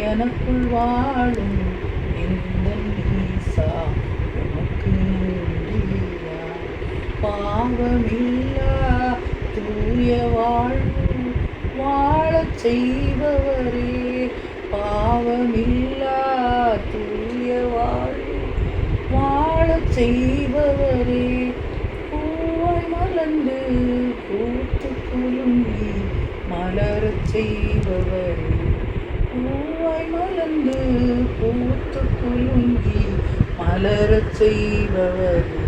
எனக்குள் வாழும் இந்த நீசா உனக்கு நன்றியா. பாவமில்லா தூய வாழ்வு வாழச் செய்பவரே, பாவமில்லா தூய வாழ்வு வாழச் செய்பவரே, பூவாய் மலர்ந்து பூத்து குலுங்கி மலரச் செய்பவரே, பூவாய் மலர்ந்து பூத்து குலுங்கி மலரச் செய்பவரே,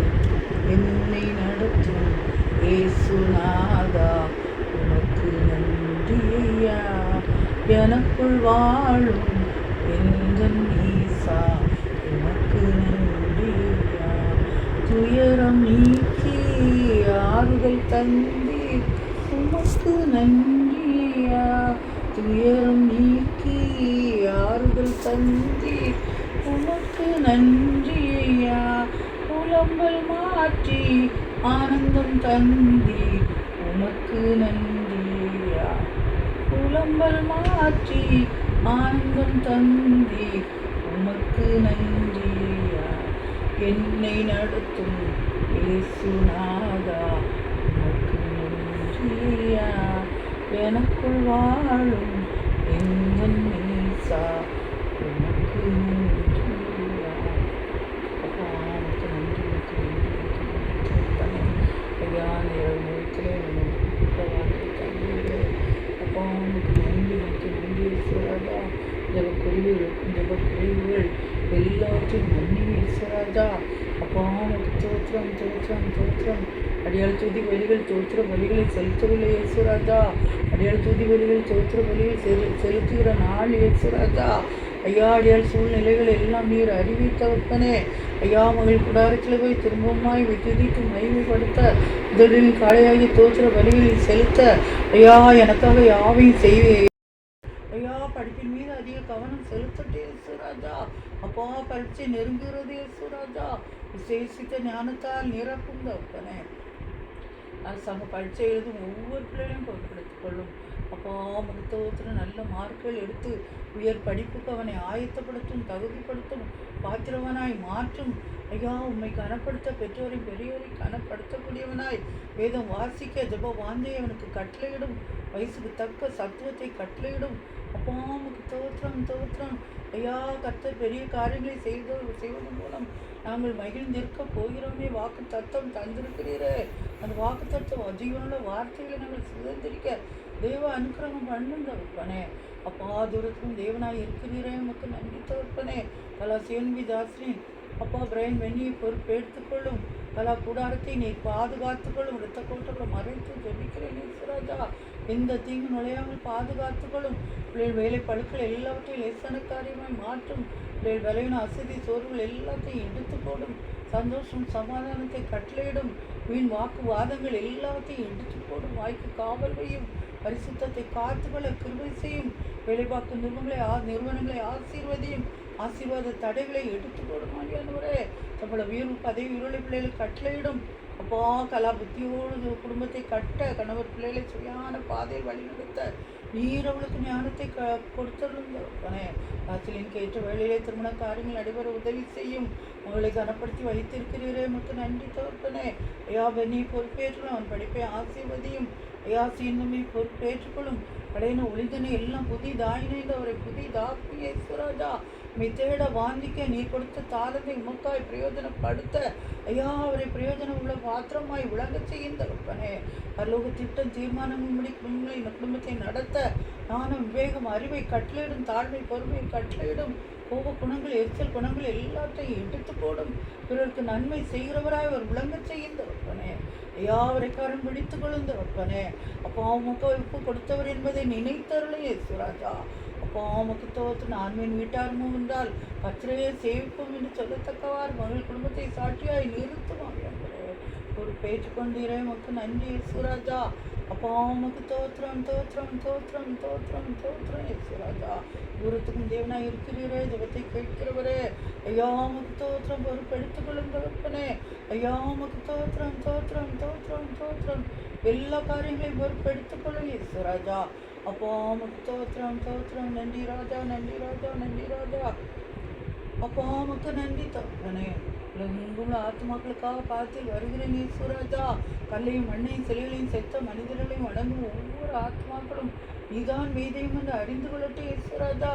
என்னை நடத்தும் இயேசுநாதா உனக்கு நன்றி ஐயா. எனக்குள் வாழும் எங்கள் ஈசா உனக்கு நன்றி ஐயா. துயரம் நீக்கி ஆறுதல் தந்தீர் உமக்கு நன்றியா. துயரம் நீக்கி ஆறுதல் தந்தீர் உமக்கு நன்றியா. புலம்பல் மாற்றி ஆனந்தம் தந்தீர் உமக்கு நன்றியா. புலம்பல் மாற்றி ஆனந்தம் தந்தீர் உமக்கு நன்றியா. என்னை நடத்தும் இயேசுநாதா உமக்கு நன்றியா. எனக்குள் வாழும் எங்கள் நேசா உமக்கு நன்றியா. அப்பா உமக்கு நன்றி, உமக்கு நன்றி. ஐயா நேரத்திலே அப்பா உமக்கு நன்றி, உமக்கு நன்றி ஈஸ்வராஜா. ஜபக்குறிவுகள் எல்லாவற்றையும் நன்றி ஈஸ்வராஜா. அப்பா உமக்கு தோற்றம் தோற்றம் தோற்றம். அடியாள் தூதி வழிகள் தோற்ற வழிகளை செலுத்தவில்லை இயேசுராஜா. அடியாள் தூதி வழிகள் தோற்ற வழியை செலுத்துகிற நாள் இயேசுராஜா. ஐயா அடியாள் சூழ்நிலைகள் எல்லாம் நீர் அறிவித்தவப்பனே. ஐயா மகள் குடாரத்தில் போய் திரும்பவுமாய் வித்துதித்து மகிமைப்படுத்த இதழில் காளையாகி தோற்ற வழிகளில் செலுத்த ஐயா எனக்காக யாவையும் செய்வேன். ஐயா படிப்பின் மீது அதிக கவனம் செலுத்தட்டே இயேசுராஜா. அப்பா பரீட்சை நெருங்குகிறது இயேசுராஜா. விசேஷித்த ஞானத்தால் நிரப்பும் தப்பனே. அரசாங்க பரீட்சை எழுதும் ஒவ்வொரு பிள்ளைகளையும் பொருட்படுத்திக் கொள்ளும். அப்பா மருத்துவத்தில் நல்ல மார்க்குகள் எடுத்து உயர் படிப்புக்கு அவனை ஆயத்தப்படுத்தும், தகுதிப்படுத்தும், பாத்திரவனாய் மாற்றும். ஐயா உண்மை கனப்படுத்த பெற்றோரை பெரியோரை கனப்படுத்தக்கூடியவனாய் வேதம் வாசிக்க ஜப வாந்தையை அவனுக்கு கட்டளையிடும், வயசுக்கு தக்க சத்துவத்தை கட்டளையிடும். அப்பா உமக்கு தோற்றம் தோற்றம். ஐயா கர்த்தர் பெரிய காரியங்களை செய்வதன் மூலம் நாங்கள் மகிழ்ந்திருக்க போகிறோமே. வாக்கு தத்துவம் தந்திருக்கிறீரே, அந்த வாக்கு தத்துவம் ஜீவனுள்ள வார்த்தைகளை நாங்கள் சுதந்திரிக்க தேவ அனுக்கிரகம் பண்ணுங்க வைப்பனே. அப்பா தூரத்துக்கும் தேவனாய் இருக்கிறீரே உமக்கு நன்றி தவிர்ப்பனே. கலா சேன்வி தாஸ்ரின் அப்பா பிரைன் வெண்ணியை பொறுப்பெடுத்துக்கொள்ளும். கலா கூடாரத்தை நீ பாதுகாத்துக்கொள்ளும். இரத்த கோட்டங்களை மறைத்து ஜெபிக்கிறேன் ஈஸ்வராஜா. எந்த தீங்கு நுழையாமல் பாதுகாத்துக்கொள்ளும். பிள்ளைகள் வேலை பழுக்கள் எல்லாவற்றையும் லேசான காரியமாய் மாற்றும். பிள்ளைகள் விளையின அசதி சோர்வுகள் எல்லாத்தையும் எடுத்து போடும். சந்தோஷம் சமாதானத்தை கட்டளையிடும். வீண் வாக்குவாதங்கள் எல்லாவற்றையும் எடுத்து போடும். வாய்க்கு காவல் வையும். பரிசுத்தத்தை காத்துக்கொள்ள கிருபை செய்யும். வேலைவாக்கு நிறுவனங்களை ஆசீர்வதியும். ஆசீர்வாத தடைகளை எடுத்து போடும். ஆண்டியானவரே நம்மளோட உயர்வு பதவி உருளை பிள்ளைகளுக்கு கட்டளையிடும். அப்பா கலா புத்தியோடு குடும்பத்தை கட்ட கணவர் பிள்ளைகளை சரியான பாதையில் வழிநடத்த நீர் அவளுக்கு ஞானத்தை கொடுத்தருந்தே. காய்ச்சலின் கேட்ட வேளையிலே திருமண காரியங்கள் நடைபெற உதவி செய்யும். உங்களை கனப்படுத்தி வைத்திருக்கிறீரே உமக்கு நன்றி தோற்பனே. ஐயா பெண்ணி பொறுப்பேற்றும். அவன் படிப்பை ஆசீர்வதியும். ஐயா சீனமை பொறுப்பேற்றுக்கொள்ளும். கடையின ஒளிதனை எல்லாம் புதிதாயினை அவரை புதிதாக்கும் ஈஸ்வராஜா. தேட வாந்திக்க நீ கொடுத்த தாளத்தை உமக்காய் பிரயோஜனப்படுத்த ஐயா அவரை பிரயோஜனம் உள்ள பாத்திரமாய் விளங்க செய்கின்றவனே. பரலோக திட்டம் தீர்மானமும்படி குடும்பத்தை நடத்த நானும் விவேகம் அறிவை கட்டளையிடும். தாழ்மை பொறுமையை கட்டளையிடும். கோப குணங்கள் எரிச்சல் குணங்கள் எல்லாத்தையும் எடுத்து போடும். பிறருக்கு நன்மை செய்கிறவராய் அவர் விளங்க செய்கின்றவனே. ஐயா அவரை காரம் பிடித்து கொள்ளுந்தவப்பனே. அப்போ அவனுக்கு உப்பு கொடுத்தவர் என்பதை நினைத்தருளையே சுராஜா. அப்போ அவனுக்கு தோற்று ஆண்மையின் வீட்டாரமும் என்றால் கத்திரையை சேவிப்போம் என்று சொல்லத்தக்கவாறு மகள் குடும்பத்தை சாட்சியாய் நிறுத்துவாங்க என்பதே ஒரு பேச்சுக்கொண்டீரே உமக்கு நன்றி சுராஜா. அப்போ உமக்கு தோற்றம் தோற்றம் தோற்றம் தோற்றம் தோற்றம் சுராஜா. தூரத்துக்கும் தேவனாய் இருக்கிறீரே, ஜபத்தை கேட்கிறவரே. ஐயா உமக்கு தோற்றம் பொறுப்பெடுத்துக் கொள்ளும் தகப்பனே. ஐயா உமக்கு தோற்றம் தோற்றம் தோற்றம் தோற்றம் எல்லா காரியங்களையும் பொறுப்பெடுத்துக் கொள்ளும் சுராஜா. அப்பா உமக்கு ஸ்தோத்திரம் ஸ்தோத்திரம். நன்றி ராஜா, நன்றி ராஜா, நன்றி ராஜா. அப்பா உமக்கு நன்றி தகப்பனே. உலகெங்கும் ஆத்மாக்களுக்காக பார்த்து வருகிறேன் இயேசுராஜா. கல்லையும் மண்ணையும் சிலைகளையும் செத்த மனிதர்களையும் வணங்கும் ஒவ்வொரு ஆத்மாக்களும் நீதான் மீதையும் என்று அறிந்து கொள்ளட்டும் இயேசுராஜா.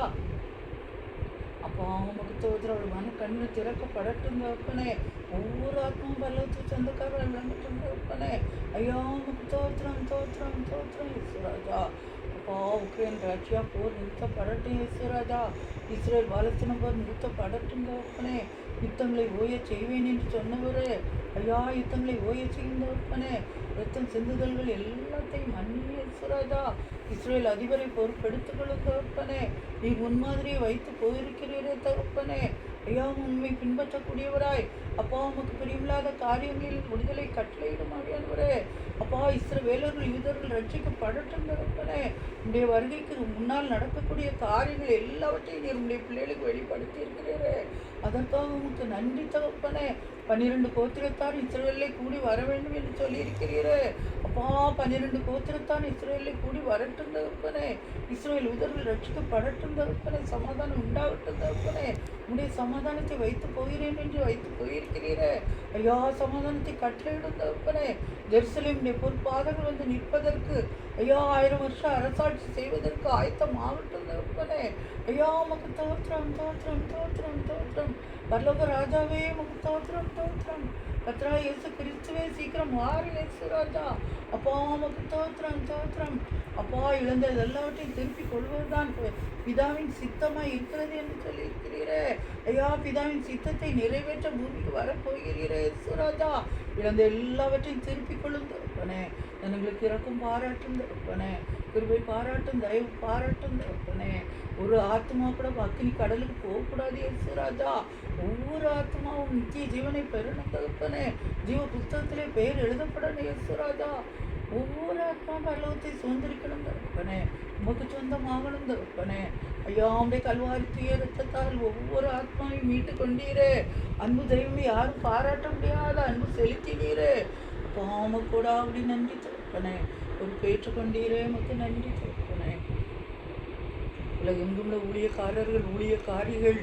அப்பா உமக்கு ஸ்தோத்திரம். ஒரு மன கண்ணு திறக்கப்படட்டும் தகப்பனே. ஒவ்வொரு ஆத்மாவும் பல்லவத்து சொந்தக்காரர்கள் விளங்கட்டும் தகப்பனே. ஐயா உமக்கு ஸ்தோத்திரம் ஸ்தோத்திரம் ஸ்தோத்திரம் இயேசுராஜா. அப்பா உக்ரைன் ரஷ்யா போர் நிறுத்தப்படட்டும் இயேசுராஜா. இஸ்ரேல் பாலஸ்தீனம் போர் நிறுத்தப்படட்டும் தகப்பனே. யுத்தங்களை ஓய செய்வேன் என்று சொன்னவரே, ஐயா யுத்தங்களை ஓய செய்யும் தகப்பனே. ரத்தம் சிந்துதல்கள் எல்லாத்தையும் மன்னிய இயேசுராஜா. இஸ்ரேல் அதிபரை பொறுப்பெடுத்துக் கொள்ளும் தகப்பனே. நீ முன்மாதிரியை வைத்து போயிருக்கிறீரே தகப்பனே. ஐயா உண்மை பின்பற்றக்கூடியவராய் அப்பா உமக்கு பிரியமில்லாத காரியங்களில் விடுதலை கட்டளையிடும் ஆவியானவரே. அப்பா இஸ்ரவேலர்கள் யூதர்கள் ரட்சிக்கப்படட்டும் தகப்பனே. உடைய வருகைக்கு முன்னால் நடக்கக்கூடிய காரியங்கள் எல்லாவற்றையும் நீர் உடைய பிள்ளைகளுக்கு வெளிப்படுத்தி இருக்கிறீரே. அதற்காக உமக்கு நன்றி தகப்பனே. 12 கோத்திரத்தார் இஸ்ரவேலை கூடி வர வேண்டும் என்று சொல்லியிருக்கிறீரே. அப்பா 12 கோத்திரத்தான் இஸ்ரவேலை கூடி வரட்டும் தகப்பனே. இஸ்ரவேல் யூதர்கள் ரட்சிக்கப்படட்டும் தகப்பனே. சமாதானம் உண்டாகட்டும் தகப்பனே. உடைய சமாதானத்தை வைத்து போகிறேன் என்று வைத்து போயிருக்கிறீரே. ஐயா சமாதானத்தை கட்டளையிடும் தகப்பனே. ஜெருசலேமுடைய பொற்பாதங்கள் வந்து நிற்பதற்கு ஐயா 1000 வருஷம் அரசாட்சி செய்வதற்கு ஆயத்தம் ஆகட்டும் தகப்பனே. ஐயா உமக்கு ஸ்தோத்திரம் ஸ்தோத்திரம் ஸ்தோத்திரம் ஸ்தோத்திரம். பரலோக ராஜாவே உமக்கு ஸ்தோத்திரம் ஸ்தோத்திரம். கர்த்தராகிய இயேசு கிறிஸ்துவே சீக்கிரம் வாரும் இயேசுராஜா. அப்பா உமக்கு ஸ்தோத்திரம் ஸ்தோத்திரம். அப்பா இழந்தது எல்லாவற்றையும் திருப்பி கொள்வதுதான் பிதாவின் சித்தமாய் இருக்கிறது என்று சொல்லியிருக்கிறீரே. ஐயா பிதாவின் சித்தத்தை நிறைவேற்ற பூமிக்கு வரப்போகிறீரே இயேசுராஜா. இழந்த எல்லாவற்றையும் திருப்பி கொள்ளும் தகப்பனே. எங்களுக்கு இறக்கும் பாராட்டும் தகப்பனே. கிருபை பாராட்டும் தயவு பாராட்டும் தகப்பனே. ஒரு ஆத்மா கூட அக்கினி கடலுக்கு போகக்கூடாது இயேசுராஜா. ஒவ்வொரு ஆத்மாவும் நித்திய ஜீவனை பெறணும் தகப்பனே. ஜீவ புஸ்தகத்திலே பெயர் எழுதப்படணும் இயேசுராஜா. ஒவ்வொரு ஆத்மா பரலோகத்தை சுதந்திரிக்கணும் தகப்பனே. உமக்கு சொந்தமாகணும் தகப்பனே. ஐயா உடைய கல்வாரி தூய ரத்தத்தால் ஒவ்வொரு ஆத்மாவையும் மீட்டு கொண்டீரே. அன்பு தெய்வம் யாரும் பாராட்ட முடியாத அன்பு செலுத்தினீரே. பாம கூட அப்படி நன்றி தகப்பனே. ஒரு பேற்றுக்கொண்டீரே உமக்கு நன்றி தகப்பனே. உலகெங்குள்ள ஊழியக்காரர்கள் ஊழியக்காரிகள்